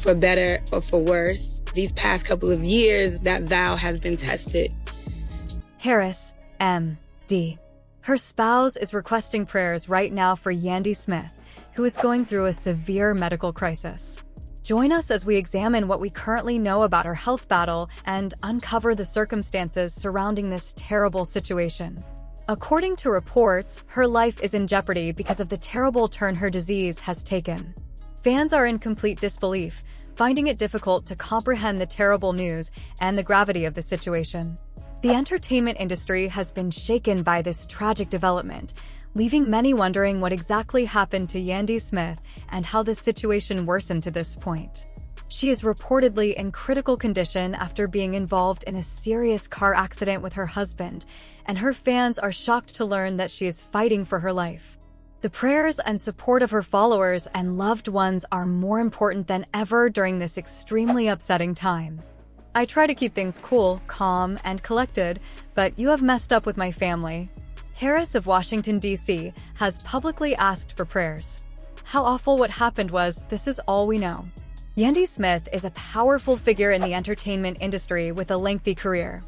For better or for worse, these past couple of years, that vow has been tested. Harris, M.D. Her spouse is requesting prayers right now for Yandy Smith, who is going through a severe medical crisis. Join us as we examine what we currently know about her health battle and uncover the circumstances surrounding this terrible situation. According to reports, her life is in jeopardy because of the terrible turn her disease has taken. Fans are in complete disbelief, finding it difficult to comprehend the terrible news and the gravity of the situation. The entertainment industry has been shaken by this tragic development, leaving many wondering what exactly happened to Yandy Smith and how this situation worsened to this point. She is reportedly in critical condition after being involved in a serious car accident with her husband, and her fans are shocked to learn that she is fighting for her life. The prayers and support of her followers and loved ones are more important than ever during this extremely upsetting time. I try to keep things cool, calm, and collected, but you have messed up with my family. Harris of Washington, D.C., has publicly asked for prayers. How awful what happened was, this is all we know. Yandy Smith is a powerful figure in the entertainment industry with a lengthy career.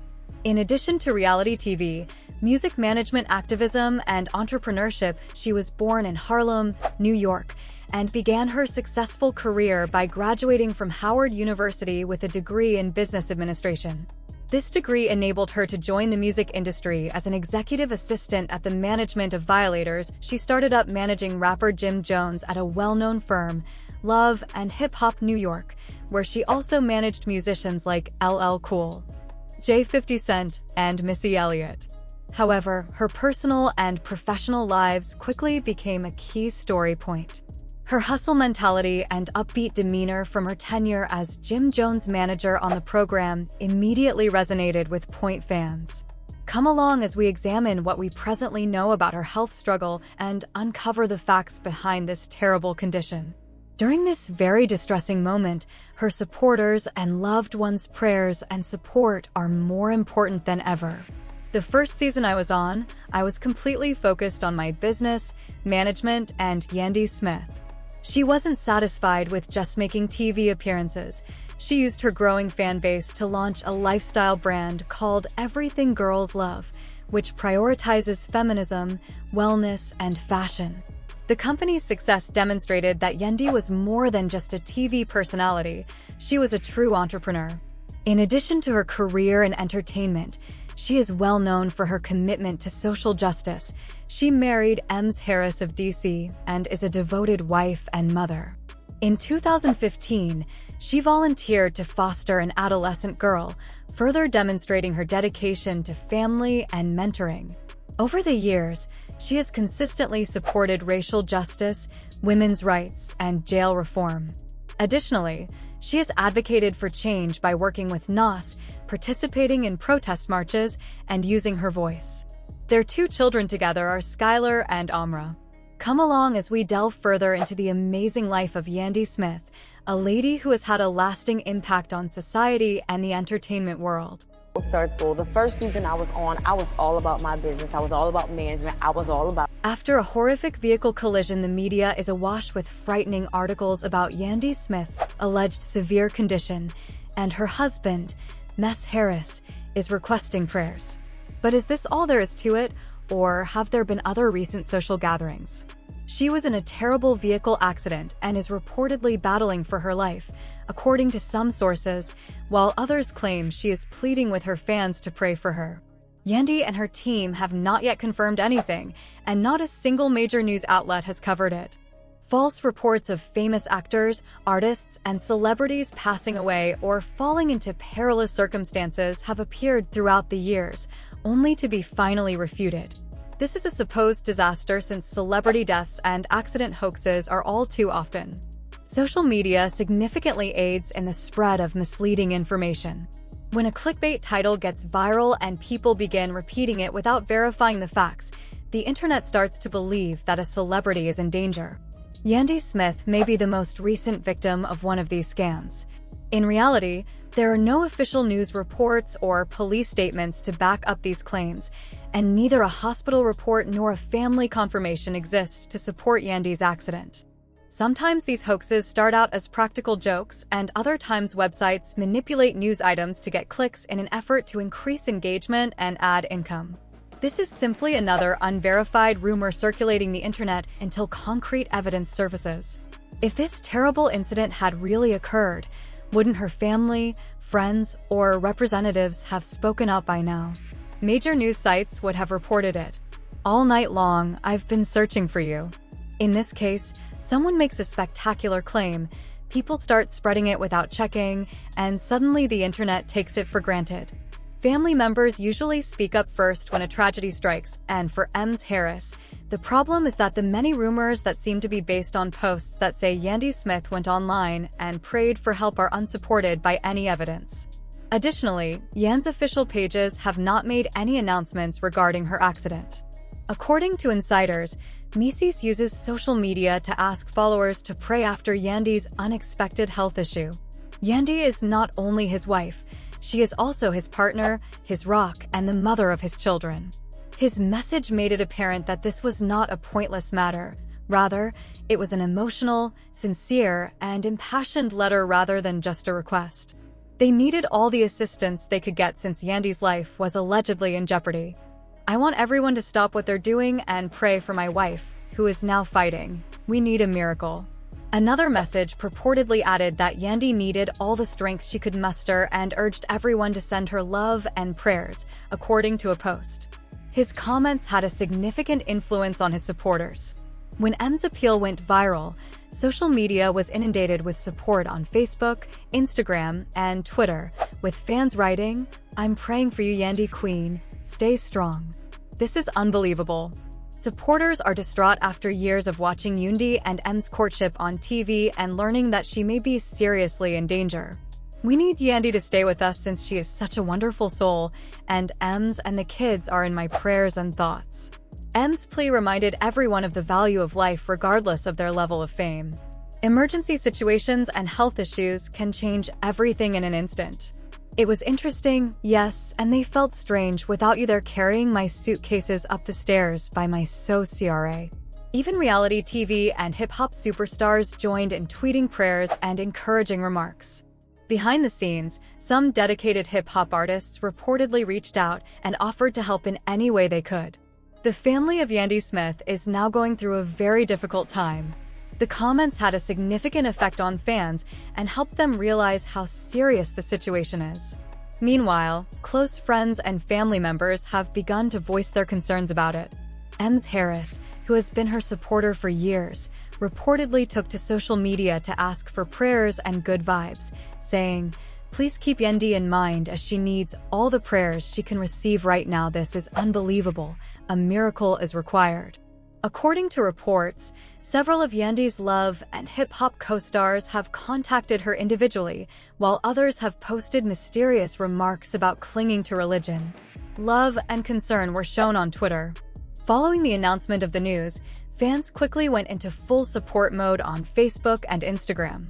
In addition to reality TV, music management activism, and entrepreneurship, she was born in Harlem, New York, and began her successful career by graduating from Howard University with a degree in business administration. This degree enabled her to join the music industry as an executive assistant at the management of Violators. She started up managing rapper Jim Jones at a well-known firm, Love and Hip Hop New York, where she also managed musicians like LL Cool, J 50 Cent, and Missy Elliott. However, her personal and professional lives quickly became a key story point. Her hustle mentality and upbeat demeanor from her tenure as Jim Jones' manager on the program immediately resonated with Point fans. Come along as we examine what we presently know about her health struggle and uncover the facts behind this terrible condition. During this very distressing moment, her supporters and loved ones' prayers and support are more important than ever. The first season I was on, I was completely focused on my business, management, and Yandy Smith. She wasn't satisfied with just making TV appearances. She used her growing fan base to launch a lifestyle brand called Everything Girls Love, which prioritizes feminism, wellness, and fashion. The company's success demonstrated that Yandy was more than just a TV personality. She was a true entrepreneur. In addition to her career in entertainment, she is well known for her commitment to social justice. She married Ms. Harris of D.C. and is a devoted wife and mother. In 2015, she volunteered to foster an adolescent girl, further demonstrating her dedication to family and mentoring. Over the years, she has consistently supported racial justice, women's rights, and jail reform. Additionally, she has advocated for change by working with NOS, participating in protest marches, and using her voice. Their two children together are Skylar and Amra. Come along as we delve further into the amazing life of Yandy Smith, a lady who has had a lasting impact on society and the entertainment world. Circle. The first season I was on, I was all about my business. I was all about management. I was all about... After a horrific vehicle collision, the media is awash with frightening articles about Yandy Smith's alleged severe condition, and her husband, Ms. Harris, is requesting prayers. But is this all there is to it, or have there been other recent social gatherings? She was in a terrible vehicle accident and is reportedly battling for her life, according to some sources, while others claim she is pleading with her fans to pray for her. Yandy and her team have not yet confirmed anything, and not a single major news outlet has covered it. False reports of famous actors, artists, and celebrities passing away or falling into perilous circumstances have appeared throughout the years, only to be finally refuted. This is a supposed disaster since celebrity deaths and accident hoaxes are all too often. Social media significantly aids in the spread of misleading information. When a clickbait title gets viral and people begin repeating it without verifying the facts, the internet starts to believe that a celebrity is in danger. Yandy Smith may be the most recent victim of one of these scams. In reality, there are no official news reports or police statements to back up these claims, and neither a hospital report nor a family confirmation exists to support Yandy's accident. Sometimes these hoaxes start out as practical jokes, and other times websites manipulate news items to get clicks in an effort to increase engagement and add income. This is simply another unverified rumor circulating the internet until concrete evidence surfaces. If this terrible incident had really occurred, wouldn't her family, friends, or representatives have spoken up by now? Major news sites would have reported it. All night long, I've been searching for you. In this case, someone makes a spectacular claim, people start spreading it without checking, and suddenly the internet takes it for granted. Family members usually speak up first when a tragedy strikes, and for Ms. Harris, the problem is that the many rumors that seem to be based on posts that say Yandy Smith went online and prayed for help are unsupported by any evidence. Additionally, Yan's official pages have not made any announcements regarding her accident. According to insiders, Mendeecees uses social media to ask followers to pray after Yandy's unexpected health issue. Yandy is not only his wife, she is also his partner, his rock, and the mother of his children. His message made it apparent that this was not a pointless matter. Rather, it was an emotional, sincere, and impassioned letter rather than just a request. They needed all the assistance they could get since Yandy's life was allegedly in jeopardy. I want everyone to stop what they're doing and pray for my wife, who is now fighting. We need a miracle. Another message purportedly added that Yandy needed all the strength she could muster and urged everyone to send her love and prayers, according to a post. His comments had a significant influence on his supporters. When M's appeal went viral, social media was inundated with support on Facebook, Instagram, and Twitter, with fans writing, "I'm praying for you, Yandy Queen. Stay strong." This is unbelievable. Supporters are distraught after years of watching Yandy and M's courtship on TV and learning that she may be seriously in danger. We need Yandy to stay with us since she is such a wonderful soul, and M's and the kids are in my prayers and thoughts. M's plea reminded everyone of the value of life regardless of their level of fame. Emergency situations and health issues can change everything in an instant. It was interesting, yes, and they felt strange without you there carrying my suitcases up the stairs by my CRA. Even reality TV and hip-hop superstars joined in tweeting prayers and encouraging remarks. Behind the scenes, some dedicated hip-hop artists reportedly reached out and offered to help in any way they could. The family of Yandy Smith is now going through a very difficult time. The comments had a significant effect on fans and helped them realize how serious the situation is. Meanwhile, close friends and family members have begun to voice their concerns about it. Ms. Harris, who has been her supporter for years, reportedly took to social media to ask for prayers and good vibes, saying, "Please keep Yandy in mind as she needs all the prayers she can receive right now. This is unbelievable. A miracle is required." According to reports, several of Yandy's love and hip-hop co-stars have contacted her individually, while others have posted mysterious remarks about clinging to religion. Love and concern were shown on Twitter. Following the announcement of the news, fans quickly went into full support mode on Facebook and Instagram.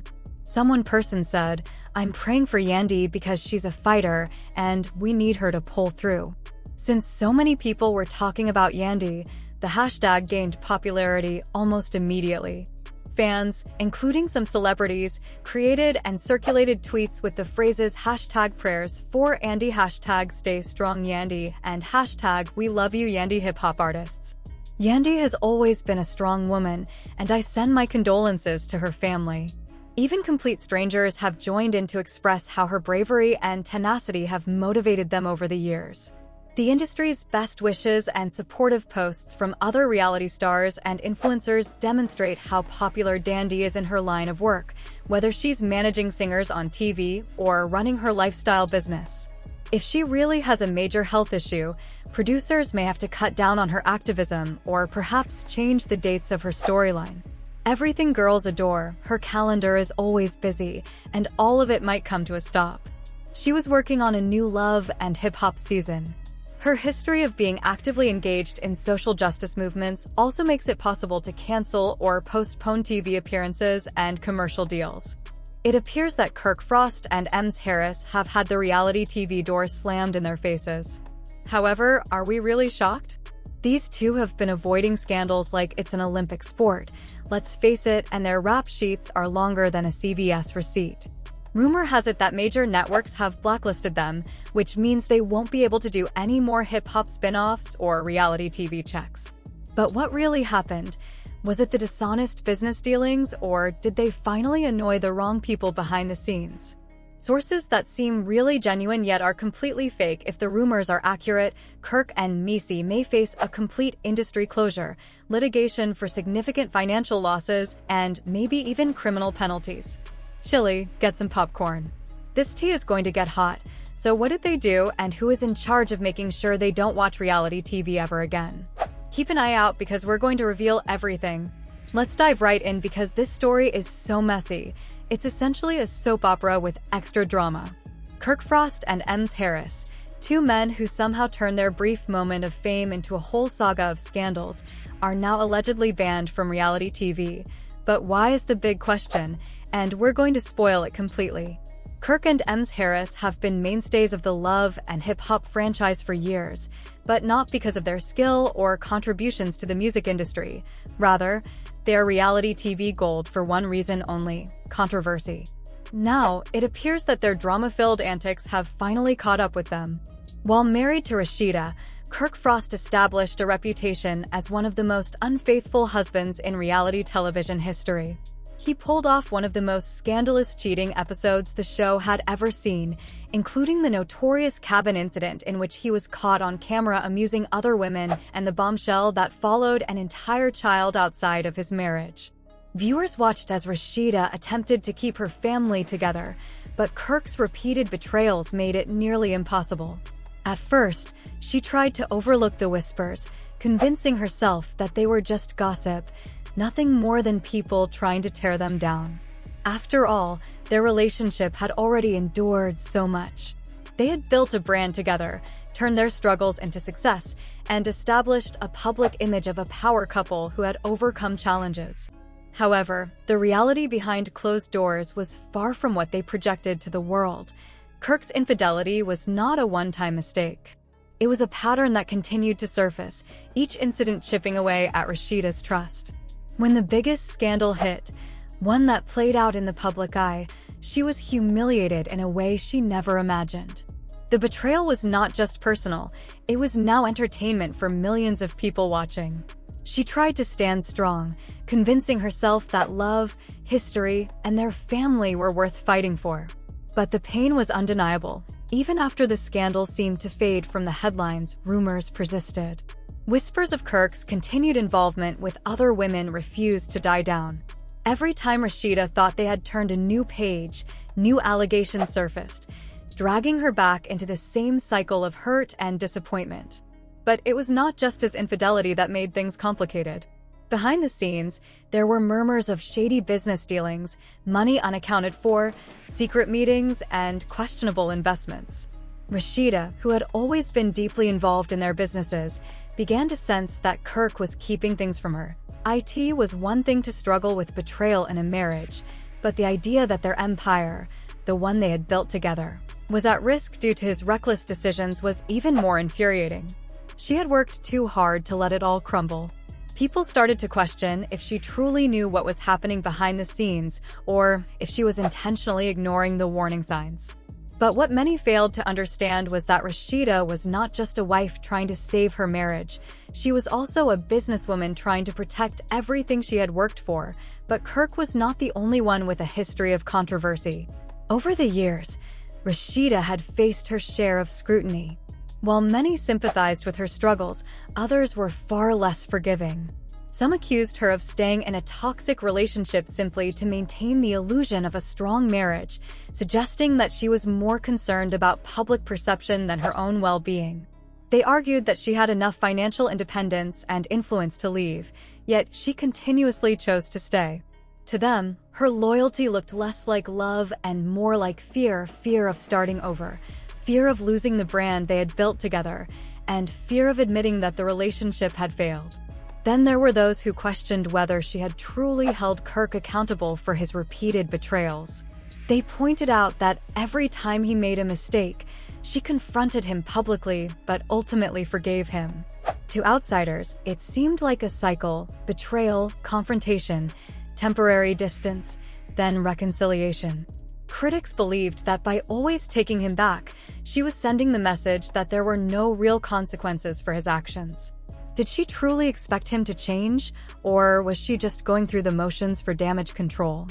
One person said, "I'm praying for Yandy because she's a fighter, and we need her to pull through." Since so many people were talking about Yandy, the hashtag gained popularity almost immediately. Fans, including some celebrities, created and circulated tweets with the phrases hashtag prayers for Yandy, hashtag stay strong Yandy, and hashtag we love you Yandy hip-hop artists. Yandy has always been a strong woman, and I send my condolences to her family. Even complete strangers have joined in to express how her bravery and tenacity have motivated them over the years. The industry's best wishes and supportive posts from other reality stars and influencers demonstrate how popular Yandy is in her line of work, whether she's managing singers on TV or running her lifestyle business. If she really has a major health issue, producers may have to cut down on her activism or perhaps change the dates of her storyline. Everything girls adore, her calendar is always busy, and all of it might come to a stop. She was working on a new love and hip-hop season. Her history of being actively engaged in social justice movements also makes it possible to cancel or postpone TV appearances and commercial deals. It appears that Kirk Frost and Ms. Harris have had the reality TV door slammed in their faces. However, are we really shocked? These two have been avoiding scandals like it's an Olympic sport, Let's face it, and their rap sheets are longer than a CVS receipt. Rumor has it that major networks have blacklisted them, which means they won't be able to do any more hip-hop spin-offs or reality TV checks. But what really happened? Was it the dishonest business dealings, or did they finally annoy the wrong people behind the scenes? Sources that seem really genuine yet are completely fake. If the rumors are accurate, Kirk and Mendeecees may face a complete industry closure, litigation for significant financial losses, and maybe even criminal penalties. Chili, get some popcorn. This tea is going to get hot. So what did they do, and who is in charge of making sure they don't watch reality TV ever again? Keep an eye out because we're going to reveal everything. Let's dive right in because this story is so messy. It's essentially a soap opera with extra drama. Kirk Frost and Ems Harris, two men who somehow turned their brief moment of fame into a whole saga of scandals, are now allegedly banned from reality TV. But why is the big question? And we're going to spoil it completely. Kirk and Ems Harris have been mainstays of the love and hip-hop franchise for years, but not because of their skill or contributions to the music industry. Rather, they are reality TV gold for one reason only: controversy. Now, it appears that their drama-filled antics have finally caught up with them. While married to Rashida, Kirk Frost established a reputation as one of the most unfaithful husbands in reality television history. He pulled off one of the most scandalous cheating episodes the show had ever seen, including the notorious cabin incident in which he was caught on camera amusing other women and the bombshell that followed an entire child outside of his marriage. Viewers watched as Rashida attempted to keep her family together, but Kirk's repeated betrayals made it nearly impossible. At first, she tried to overlook the whispers, convincing herself that they were just gossip, nothing more than people trying to tear them down. After all, their relationship had already endured so much. They had built a brand together, turned their struggles into success, and established a public image of a power couple who had overcome challenges. However, the reality behind closed doors was far from what they projected to the world. Kirk's infidelity was not a one-time mistake. It was a pattern that continued to surface, each incident chipping away at Rashida's trust. When the biggest scandal hit, one that played out in the public eye, she was humiliated in a way she never imagined. The betrayal was not just personal, it was now entertainment for millions of people watching. She tried to stand strong, convincing herself that love, history, and their family were worth fighting for. But the pain was undeniable. Even after the scandal seemed to fade from the headlines, rumors persisted. Whispers of Kirk's continued involvement with other women refused to die down. Every time Rashida thought they had turned a new page, new allegations surfaced, dragging her back into the same cycle of hurt and disappointment. But it was not just his infidelity that made things complicated. Behind the scenes, there were murmurs of shady business dealings, money unaccounted for, secret meetings, and questionable investments. Rashida, who had always been deeply involved in their businesses, began to sense that Kirk was keeping things from her. It was one thing to struggle with betrayal in a marriage, but the idea that their empire, the one they had built together, was at risk due to his reckless decisions was even more infuriating. She had worked too hard to let it all crumble. People started to question if she truly knew what was happening behind the scenes, or if she was intentionally ignoring the warning signs. But what many failed to understand was that Rashida was not just a wife trying to save her marriage. She was also a businesswoman trying to protect everything she had worked for. But Kirk was not the only one with a history of controversy. Over the years, Rashida had faced her share of scrutiny. While many sympathized with her struggles, others were far less forgiving. Some accused her of staying in a toxic relationship simply to maintain the illusion of a strong marriage, suggesting that she was more concerned about public perception than her own well-being. They argued that she had enough financial independence and influence to leave, yet she continuously chose to stay. To them, her loyalty looked less like love and more like fear of starting over, fear of losing the brand they had built together, and fear of admitting that the relationship had failed. Then there were those who questioned whether she had truly held Kirk accountable for his repeated betrayals. They pointed out that every time he made a mistake, she confronted him publicly but ultimately forgave him. To outsiders, it seemed like a cycle: betrayal, confrontation, temporary distance, then reconciliation. Critics believed that by always taking him back, she was sending the message that there were no real consequences for his actions. Did she truly expect him to change, or was she just going through the motions for damage control?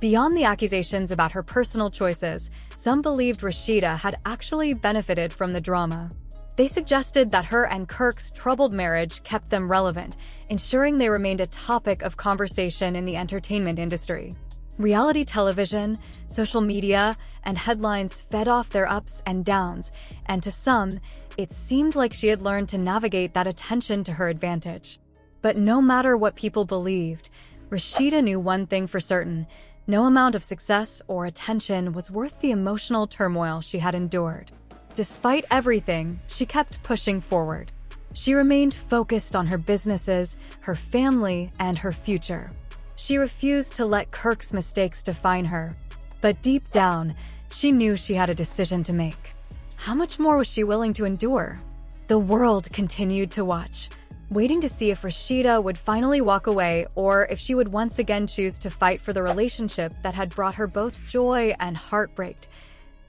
Beyond the accusations about her personal choices, some believed Rashida had actually benefited from the drama. They suggested that her and Kirk's troubled marriage kept them relevant, ensuring they remained a topic of conversation in the entertainment industry. Reality television, social media, and headlines fed off their ups and downs, and to some, it seemed like she had learned to navigate that attention to her advantage. But no matter what people believed, Rashida knew one thing for certain: no amount of success or attention was worth the emotional turmoil she had endured. Despite everything, she kept pushing forward. She remained focused on her businesses, her family, and her future. She refused to let Kirk's mistakes define her. But deep down, she knew she had a decision to make. How much more was she willing to endure? The world continued to watch, waiting to see if Rashida would finally walk away or if she would once again choose to fight for the relationship that had brought her both joy and heartbreak.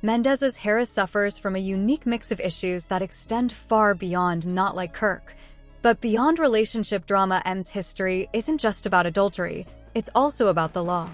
Mendeecees Harris suffers from a unique mix of issues that extend far beyond Not Like Kirk. But beyond relationship drama, M's history isn't just about adultery, it's also about the law.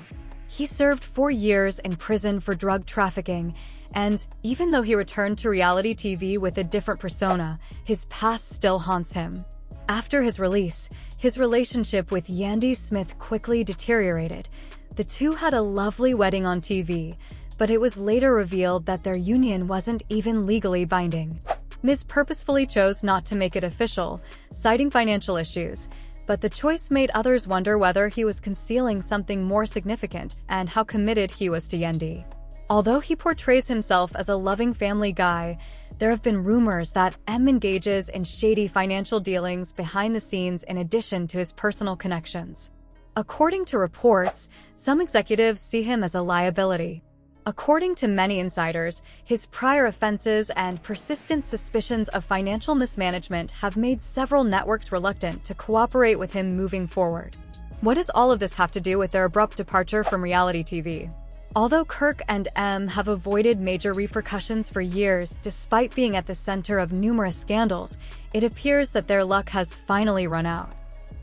He served 4 years in prison for drug trafficking, and even though he returned to reality TV with a different persona, his past still haunts him. After his release, his relationship with Yandy Smith quickly deteriorated. The two had a lovely wedding on TV, but it was later revealed that their union wasn't even legally binding. Ms. purposefully chose not to make it official, citing financial issues, but the choice made others wonder whether he was concealing something more significant and how committed he was to Yandy. Although he portrays himself as a loving family guy, there have been rumors that M engages in shady financial dealings behind the scenes in addition to his personal connections. According to reports, some executives see him as a liability. According to many insiders, his prior offenses and persistent suspicions of financial mismanagement have made several networks reluctant to cooperate with him moving forward. What does all of this have to do with their abrupt departure from reality TV? Although Kirk and M have avoided major repercussions for years despite being at the center of numerous scandals, it appears that their luck has finally run out.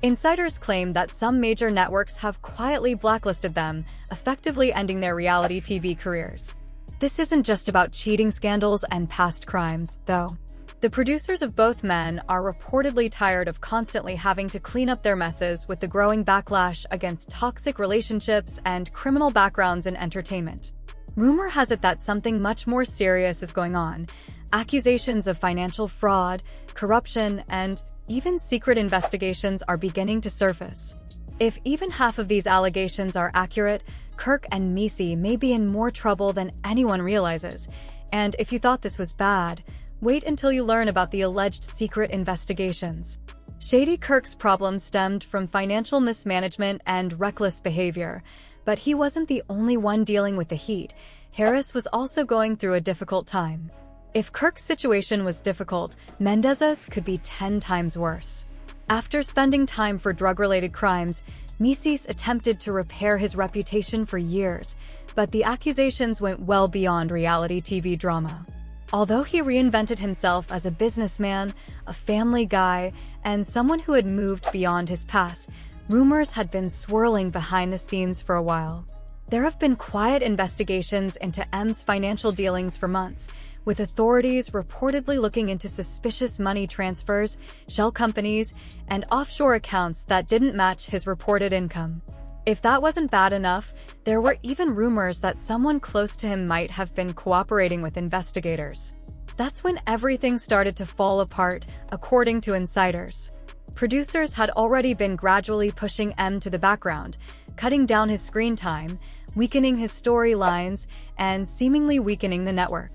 Insiders claim that some major networks have quietly blacklisted them, effectively ending their reality TV careers. This isn't just about cheating scandals and past crimes, though. The producers of both men are reportedly tired of constantly having to clean up their messes with the growing backlash against toxic relationships and criminal backgrounds in entertainment. Rumor has it that something much more serious is going on. Accusations of financial fraud, corruption, and even secret investigations are beginning to surface. If even half of these allegations are accurate, Kirk and Mendeecees may be in more trouble than anyone realizes. And if you thought this was bad, wait until you learn about the alleged secret investigations. Shady Kirk's problems stemmed from financial mismanagement and reckless behavior, but he wasn't the only one dealing with the heat. Harris was also going through a difficult time. If Kirk's situation was difficult, Mendeecees could be 10 times worse. After spending time for drug-related crimes, Mendeecees attempted to repair his reputation for years, but the accusations went well beyond reality TV drama. Although he reinvented himself as a businessman, a family guy, and someone who had moved beyond his past, rumors had been swirling behind the scenes for a while. There have been quiet investigations into M's financial dealings for months, with authorities reportedly looking into suspicious money transfers, shell companies, and offshore accounts that didn't match his reported income. If that wasn't bad enough, there were even rumors that someone close to him might have been cooperating with investigators. That's when everything started to fall apart, according to insiders. Producers had already been gradually pushing M to the background, cutting down his screen time, weakening his storylines, and seemingly weakening the network.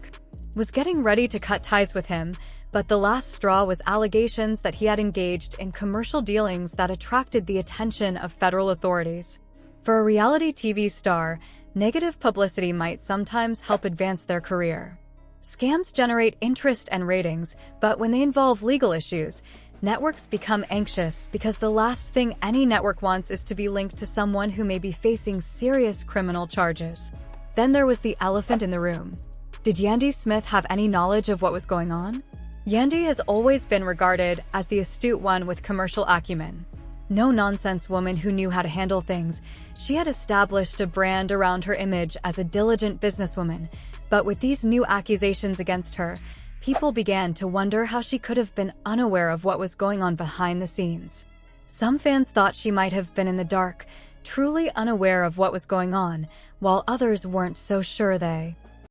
Was getting ready to cut ties with him, but the last straw was allegations that he had engaged in commercial dealings that attracted the attention of federal authorities. For a reality TV star, negative publicity might sometimes help advance their career. Scams generate interest and ratings, but when they involve legal issues, Networks become anxious because the last thing any network wants is to be linked to someone who may be facing serious criminal charges. Then there was the elephant in the room. Did Yandy Smith have any knowledge of what was going on? Yandy has always been regarded as the astute one with commercial acumen. No-nonsense woman who knew how to handle things, she had established a brand around her image as a diligent businesswoman. But with these new accusations against her, people began to wonder how she could have been unaware of what was going on behind the scenes. Some fans thought she might have been in the dark, truly unaware of what was going on, while others weren't so sure they